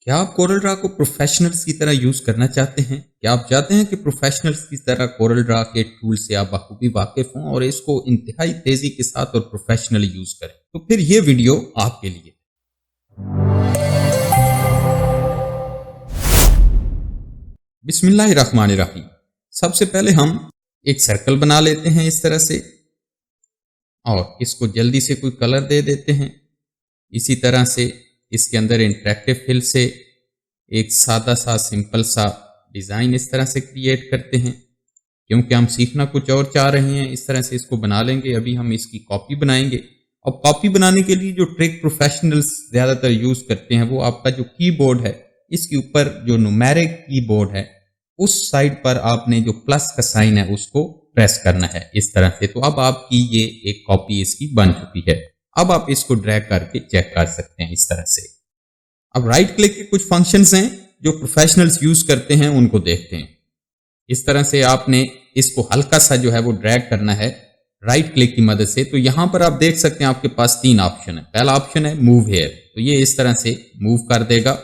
क्या आप Corel Draw को प्रोफेशनल्स की तरह यूज करना चाहते हैं? क्या आप चाहते हैं कि प्रोफेशनल्स की तरह कोरल ड्रा के टूल से आप बखूबी वाकिफ हों और इसको इंतहाई तेजी के साथ और प्रोफेशनली यूज करें? तो फिर ये वीडियो आपके लिए। बिस्मिल्लाहिर्रहमानिर्रहीम। सबसे पहले हम एक सर्कल बना लेते हैं इस तरह से और इसको जल्दी से कोई कलर दे देते हैं। इसी तरह से इसके अंदर इंटरेक्टिव फिल से एक सादा सा सिंपल सा डिज़ाइन इस तरह से क्रिएट करते हैं। क्योंकि हम सीखना कुछ और चाह रहे हैं, इस तरह से इसको बना लेंगे। अभी हम इसकी कॉपी बनाएंगे और कॉपी बनाने के लिए जो ट्रिक प्रोफेशनल्स ज़्यादातर यूज़ करते हैं वो आपका जो कीबोर्ड है, इसके ऊपर जो न्यूमेरिक कीबोर्ड है उस साइड पर आपने जो प्लस का साइन है उसको प्रेस करना है इस तरह से। तो अब आपकी ये एक कॉपी इसकी बन चुकी है। अब आप इसको ड्रैग करके चेक कर सकते हैं इस तरह से। अब राइट क्लिक के कुछ फंक्शंस हैं जो प्रोफेशनल्स यूज करते हैं, उनको देखते हैं। इस तरह से आपने इसको हल्का सा जो है वो ड्रैग करना है राइट क्लिक की मदद से। तो यहां पर आप देख सकते हैं आपके पास तीन ऑप्शन है। पहला ऑप्शन है मूव हेयर, तो ये इस तरह से मूव कर देगा।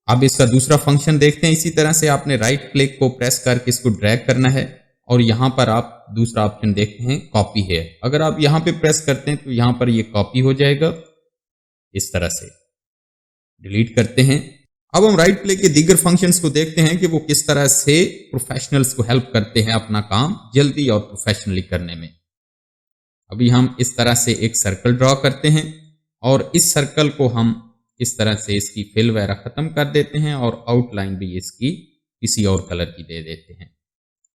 अब इसका दूसरा फंक्शन देखते हैं। इसी तरह से आपने राइट क्लिक को प्रेस करके इसको ड्रैग करना है और यहां पर आप दूसरा ऑप्शन देखते हैं कॉपी हेयर। अगर आप यहां पे प्रेस करते हैं तो यहां पर ये कॉपी हो जाएगा इस तरह से। डिलीट करते हैं। अब हम राइट क्लिक के दीगर फंक्शंस को देखते हैं कि वो किस तरह से प्रोफेशनल्स को हेल्प करते हैं अपना काम जल्दी और प्रोफेशनली करने में। अभी हम इस तरह से एक सर्कल ड्रॉ करते हैं और इस सर्कल को हम इस तरह से इसकी फिल वगैरह खत्म कर देते हैं और आउटलाइन भी इसकी किसी और कलर की दे देते हैं।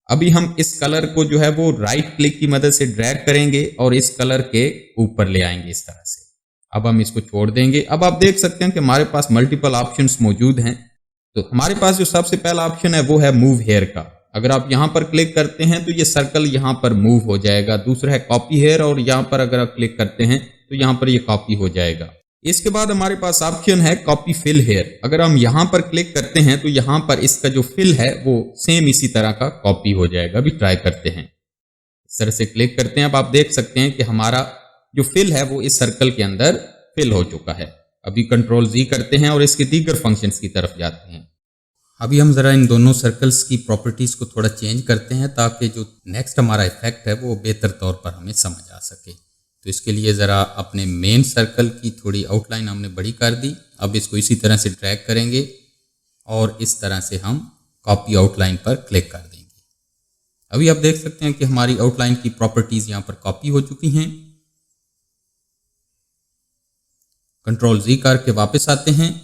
अभी हम इस कलर को जो है वो राइट क्लिक की मदद से ड्रैग करेंगे और इस कलर के ऊपर ले आएंगे इस तरह से। अब हम इसको छोड़ देंगे। अब आप देख सकते हैं कि हमारे पास मल्टीपल ऑप्शंस मौजूद हैं। तो हमारे पास जो सबसे पहला ऑप्शन है वो है मूव हेयर का। अगर आप यहां पर क्लिक करते हैं तो ये सर्कल यहां पर मूव हो जाएगा। दूसरा है कॉपी हेयर और यहां पर अगर आप क्लिक करते हैं तो यहां पर ये कॉपी हो जाएगा। इसके बाद हमारे पास ऑप्शन है कॉपी फिल हेयर। अगर हम यहां पर क्लिक करते हैं तो यहां पर इसका जो फिल है वो सेम इसी तरह का कॉपी हो जाएगा। अभी ट्राई करते हैं। इस तरह से क्लिक करते हैं। अब आप देख सकते हैं कि हमारा जो फिल है वो इस सर्कल के अंदर फिल हो चुका है। अभी कंट्रोल जी करते हैं और इसके दीगर फंक्शंस की तरफ जाते हैं। अभी हम जरा इन दोनों सर्कल्स की प्रॉपर्टीज को थोड़ा चेंज करते हैं ताकि जो नेक्स्ट हमारा इफेक्ट है वो बेहतर तौर पर हमें समझ आ सके। तो इसके लिए ज़रा अपने मेन सर्कल की थोड़ी आउटलाइन हमने बड़ी कर दी। अब इसको इसी तरह से ड्रैग करेंगे और इस तरह से हम कॉपी आउटलाइन पर क्लिक कर देंगे। अभी आप देख सकते हैं कि हमारी आउटलाइन की प्रॉपर्टीज यहाँ पर कॉपी हो चुकी हैं। कंट्रोल जी करके वापस आते हैं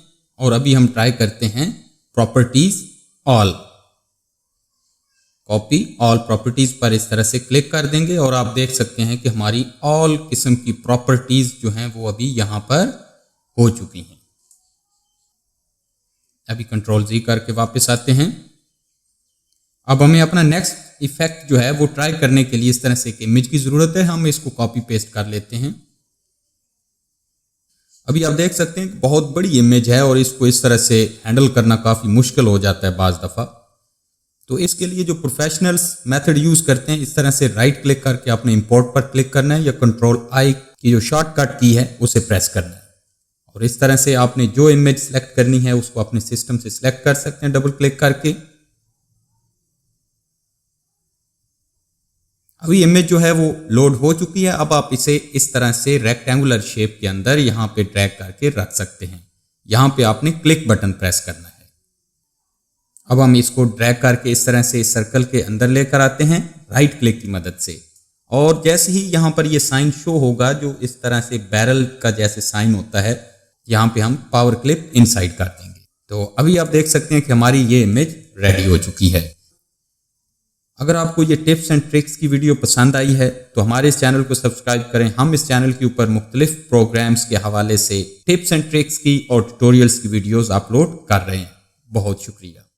और अभी हम ट्राई करते हैं properties all. Copy all properties पर इस तरह से क्लिक कर देंगे और आप देख सकते हैं कि हमारी ऑल किस्म की प्रॉपर्टीज जो हैं वो अभी यहां पर हो चुकी हैं। अभी कंट्रोल जी करके वापस आते हैं। अब हमें अपना नेक्स्ट इफेक्ट जो है वो ट्राई करने के लिए इस तरह से एक इमेज की जरूरत है। हम इसको कॉपी पेस्ट कर लेते हैं। अभी आप देख सकते हैं कि बहुत बड़ी इमेज है और इसको इस तरह से हैंडल करना काफी मुश्किल हो जाता है बाज दफा। तो इसके लिए जो प्रोफेशनल्स मेथड यूज करते हैं, इस तरह से राइट क्लिक करके आपने इंपोर्ट पर क्लिक करना है या कंट्रोल आई की जो शॉर्टकट की है उसे प्रेस करना है और इस तरह से आपने जो इमेज सेलेक्ट करनी है उसको अपने सिस्टम से सिलेक्ट कर सकते हैं डबल क्लिक करके। अभी इमेज जो है वो लोड हो चुकी है। अब आप इसे इस तरह से रेक्टेंगुलर शेप के अंदर यहाँ पे ड्रैग करके रख सकते हैं। यहाँ पे आपने क्लिक बटन प्रेस करना है। अब हम इसको ड्रैग करके इस तरह से सर्कल के अंदर लेकर आते हैं राइट क्लिक की मदद से और जैसे ही यहाँ पर ये साइन शो होगा जो इस तरह से बैरल का जैसे साइन होता है, यहाँ पे हम पावर क्लिप इनसाइड कर देंगे। तो अभी आप देख सकते हैं कि हमारी ये इमेज रेडी हो चुकी है। अगर आपको ये टिप्स एंड ट्रिक्स की वीडियो पसंद आई है तो हमारे इस चैनल को सब्सक्राइब करें। हम इस चैनल के ऊपर मुख्तलिफ प्रोग्राम्स के हवाले से टिप्स एंड ट्रिक्स की और ट्यूटोरियल्स की वीडियोस अपलोड कर रहे हैं। बहुत शुक्रिया।